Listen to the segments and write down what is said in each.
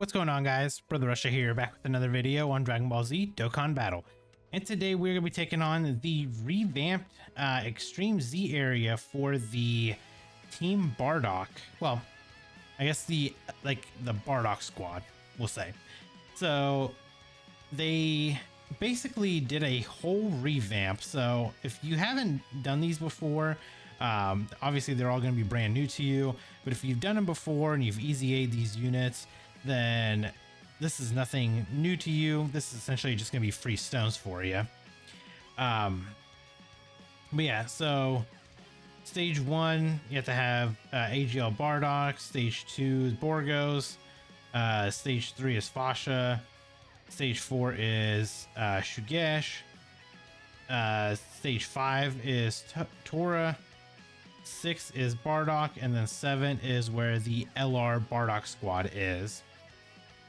What's going on, guys? Brother Russia here, back with another video on Dragon Ball Z Dokkan Battle. And today we're going to be taking on the revamped Extreme Z area for the Team BARDOCK. Well, I guess the BARDOCK squad, we'll say. So they basically did a whole revamp. So if you haven't done these before, obviously they're all going to be brand new to you. But if you've done them before and you've easy A'd these units, then this is nothing new to you. This is essentially just gonna be free stones for you. But yeah, so stage 1, you have to have AGL BARDOCK. Stage 2 is Borgos. Stage 3 is Fasha. Stage 4 is Shugesh. Stage 5 is Tora. 6 is BARDOCK, and then 7 is where the LR BARDOCK squad is.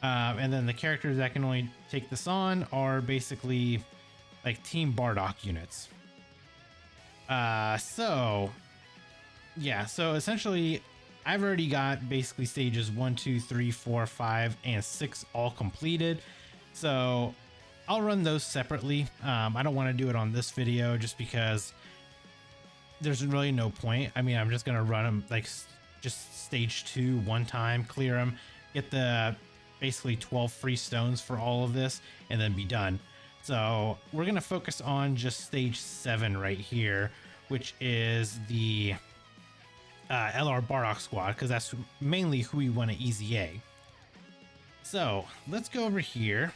And then the characters that can only take this on are basically like Team BARDOCK units. So essentially I've already got basically stages 1, 2, 3, 4, 5, and 6 all completed. So I'll run those separately. I don't want to do it on this video just because there's really no point. I mean, I'm just going to run them like just stage 2 one time, clear them, get the basically 12 free stones for all of this, and then be done. So we're going to focus on just stage 7 right here, which is the LR BARDOCK squad, because that's mainly who we want to easy A. So let's go over here.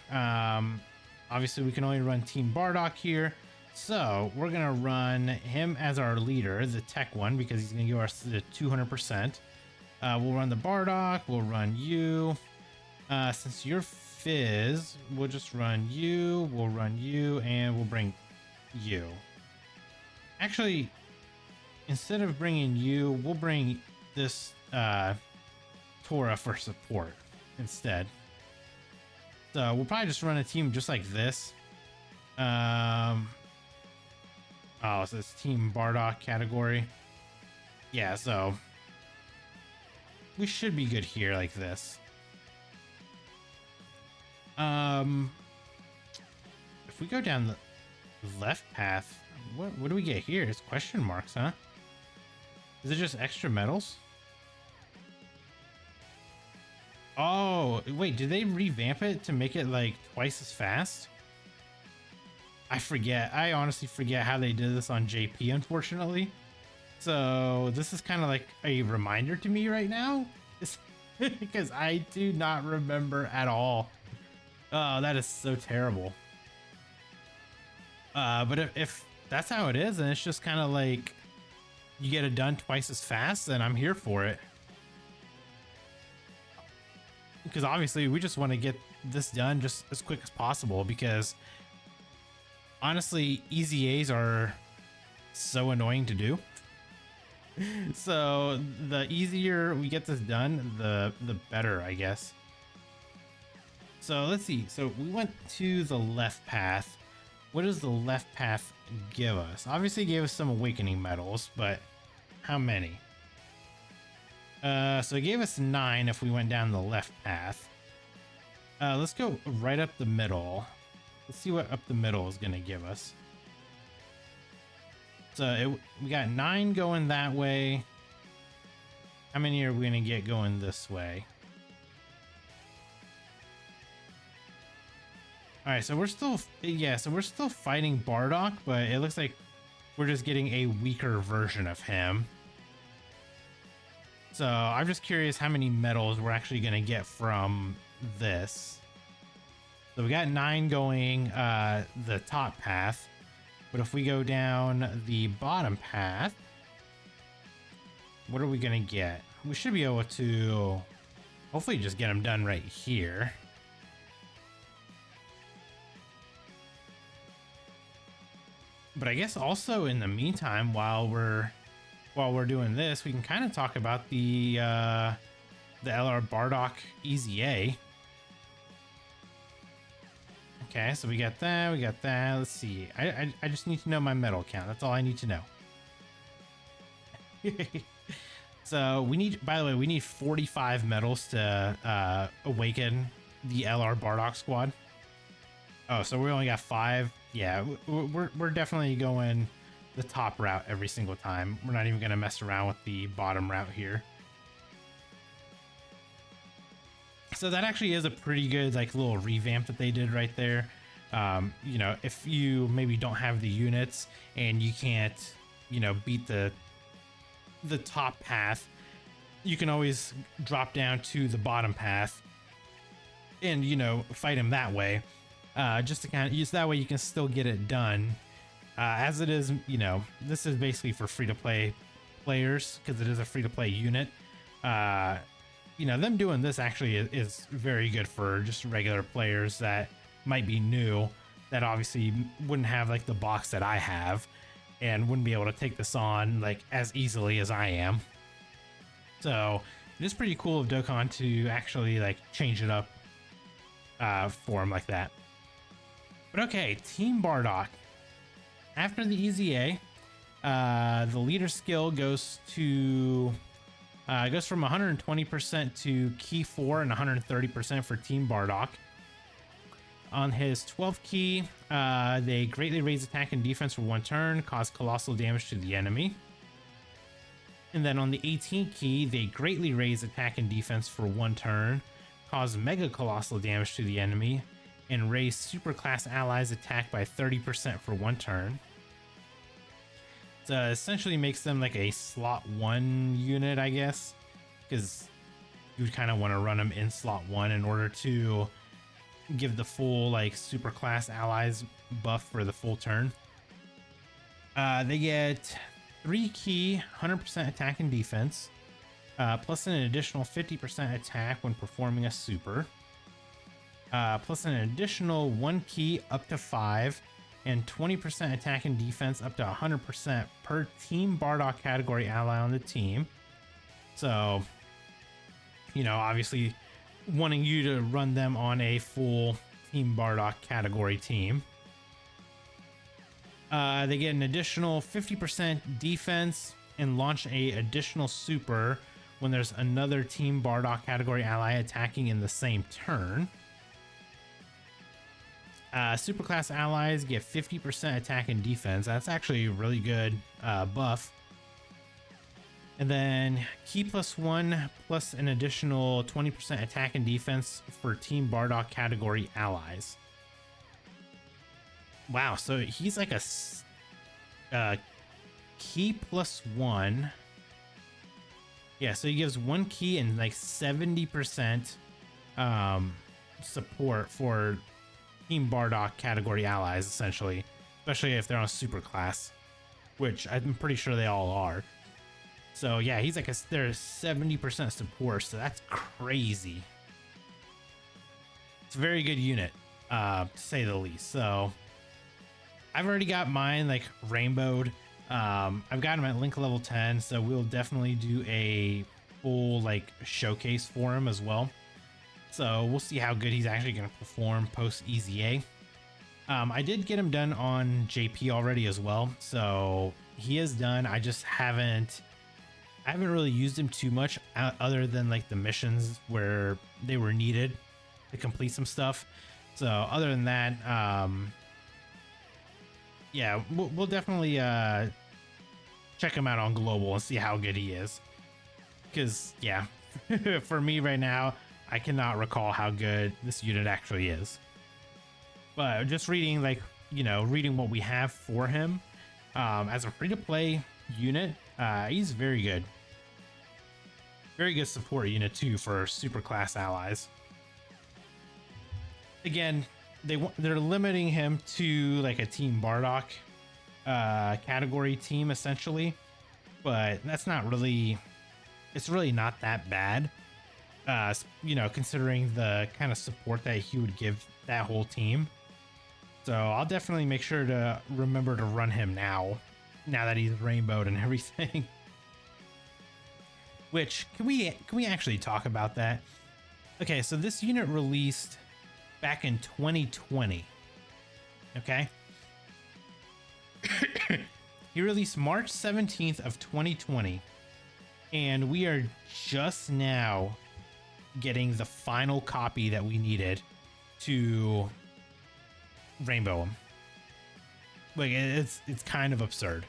Obviously we can only run Team BARDOCK here. So we're going to run him as our leader, the tech one, because he's going to give us the 200%. We'll run the BARDOCK. We'll run you. Since you're Fizz, we'll just run you. We'll run you, and we'll bring you. Actually, instead of bringing you, we'll bring this Tora for support instead. So we'll probably just run a team just like this. Oh, so it's Team BARDOCK category. Yeah, so we should be good here like this. If we go down the left path, what do we get here? It's question marks, huh? Is it just extra medals? Oh, wait, did they revamp it to make it like twice as fast? I forget. I honestly forget how they did this on JP, unfortunately. So this is kind of like a reminder to me right now because I do not remember at all. Oh, that is so terrible. But if that's how it is, then it's just kind of like you get it done twice as fast, then I'm here for it. Because obviously we just want to get this done just as quick as possible, because honestly, easy A's are so annoying to do. So the easier we get this done, the better, I guess. So let's see. So we went to the left path. What does the left path give us? Obviously it gave us some awakening medals, but how many? So it gave us 9 if we went down the left path. Let's go right up the middle. Let's see what up the middle is going to give us. So we got 9 going that way. How many are we going to get going this way? All right, so we're still fighting BARDOCK, but it looks like we're just getting a weaker version of him. So I'm just curious how many medals we're actually going to get from this. So we got 9 going the top path, but if we go down the bottom path, what are we going to get? We should be able to hopefully just get them done right here. But I guess also in the meantime, while we're doing this, we can kind of talk about the LR BARDOCK Easy A. Okay, so we got that, we got that. Let's see. I just need to know my medal count. That's all I need to know. So we need, by the way, we need 45 medals to awaken the LR Bardock squad. Oh, so we only got 5. Yeah, we're definitely going the top route every single time. We're not even going to mess around with the bottom route here. So that actually is a pretty good like little revamp that they did right there. You know, if you maybe don't have the units and you can't, you know, beat the top path, you can always drop down to the bottom path and, you know, fight him that way. Just to kind of use that way, you can still get it done. As it is, you know, this is basically for free-to-play players because it is a free-to-play unit. You know, them doing this actually is very good for just regular players that might be new, that obviously wouldn't have like the box that I have and wouldn't be able to take this on like as easily as I am. So it is pretty cool of Dokkan to actually like change it up for him like that. But okay, Team Bardock. After the EZA, the leader skill goes to goes from 120% to key 4 and 130% for Team Bardock. On his 12th key, they greatly raise attack and defense for 1 turn, cause colossal damage to the enemy. And then on the 18th key, they greatly raise attack and defense for 1 turn, cause mega colossal damage to the enemy, and raise superclass allies attack by 30% for 1 turn. So essentially makes them like a slot 1 unit, I guess, because you would kind of want to run them in slot 1 in order to give the full like superclass allies buff for the full turn. They get 3 key 100% attack and defense, plus an additional 50% attack when performing a super, plus an additional 1 key up to 5 and 20% attack and defense up to 100% per Team Bardock category ally on the team. So, you know, obviously wanting you to run them on a full Team Bardock category team. They get an additional 50% defense and launch a additional super when there's another Team Bardock category ally attacking in the same turn. Superclass allies get 50% attack and defense. That's actually a really good buff. And then key +1 plus an additional 20% attack and defense for Team Bardock category allies. Wow, so he's like a key +1. Yeah, so he gives 1 key and like 70% support for Team Bardock category allies, essentially, especially if they're on a super class, which I'm pretty sure they all are. So yeah, he's like there's 70% support, so that's crazy. It's a very good unit, to say the least. So I've already got mine like rainbowed. I've got him at link level 10, so we'll definitely do a full like showcase for him as well. So we'll see how good he's actually going to perform post EZA. I did get him done on JP already as well, so he is done. I just haven't really used him too much other than like the missions where they were needed to complete some stuff. So other than that, yeah, we'll definitely check him out on global and see how good he is. Because yeah, for me right now, I cannot recall how good this unit actually is. But just reading, like, you know, reading what we have for him as a free-to-play unit, he's very good. Very good support unit too for super class allies. Again, they're limiting him to like a Team Bardock category team essentially, but that's not really. It's really not that bad. You know, considering the kind of support that he would give that whole team. So I'll definitely make sure to remember to run him now that he's rainbowed and everything. Which, can we actually talk about that? Okay, so this unit released back in 2020. Okay? He released March 17th of 2020. And we are just now getting the final copy that we needed to rainbow him. Like, it's kind of absurd.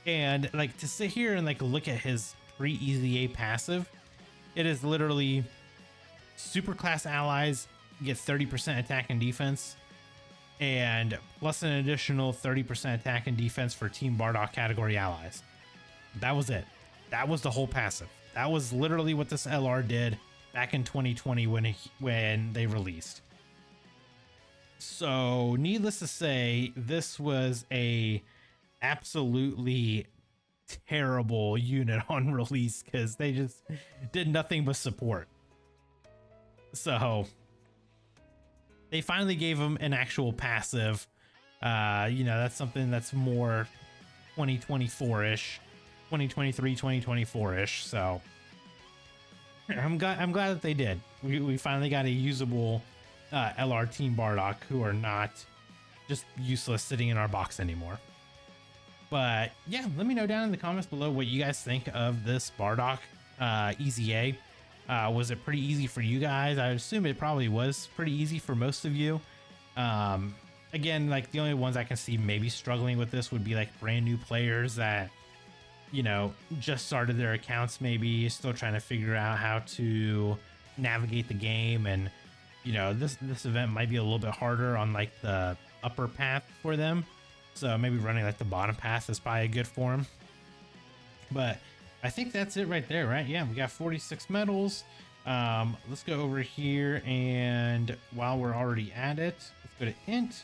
And like, to sit here and like look at his pre-EZA passive, it is literally super class allies get 30% attack and defense, and plus an additional 30% attack and defense for Team Bardock category allies. That was it. That was the whole passive. That was literally what this LR did back in 2020 when they released. So needless to say, this was a absolutely terrible unit on release because they just did nothing but support. So they finally gave him an actual passive. You know, that's something that's more 2024-ish, 2023, 2024-ish. So I'm glad that they did. We finally got a usable LR Team Bardock who are not just useless sitting in our box anymore. But yeah, let me know down in the comments below what you guys think of this Bardock EZA. Was it pretty easy for you guys? I assume it probably was pretty easy for most of you. Again, like the only ones I can see maybe struggling with this would be like brand new players that, you know, just started their accounts, maybe still trying to figure out how to navigate the game. And, you know, this event might be a little bit harder on like the upper path for them. So maybe running like the bottom path is probably good for them. But I think that's it right there, right? Yeah, we got 46 medals. Let's go over here, and while we're already at it, let's go to int.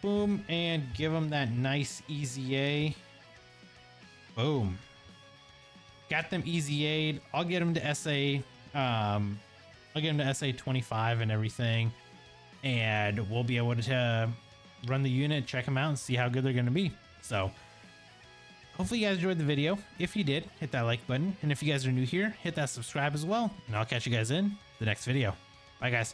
Boom, and give them that nice EZA. Boom. Got them EZA'd. I'll get them to SA. I'll get them to SA 25 and everything, and we'll be able to run the unit, check them out, and see how good they're going to be. So hopefully you guys enjoyed the video. If you did, hit that like button. And if you guys are new here, hit that subscribe as well. And I'll catch you guys in the next video. Bye, guys.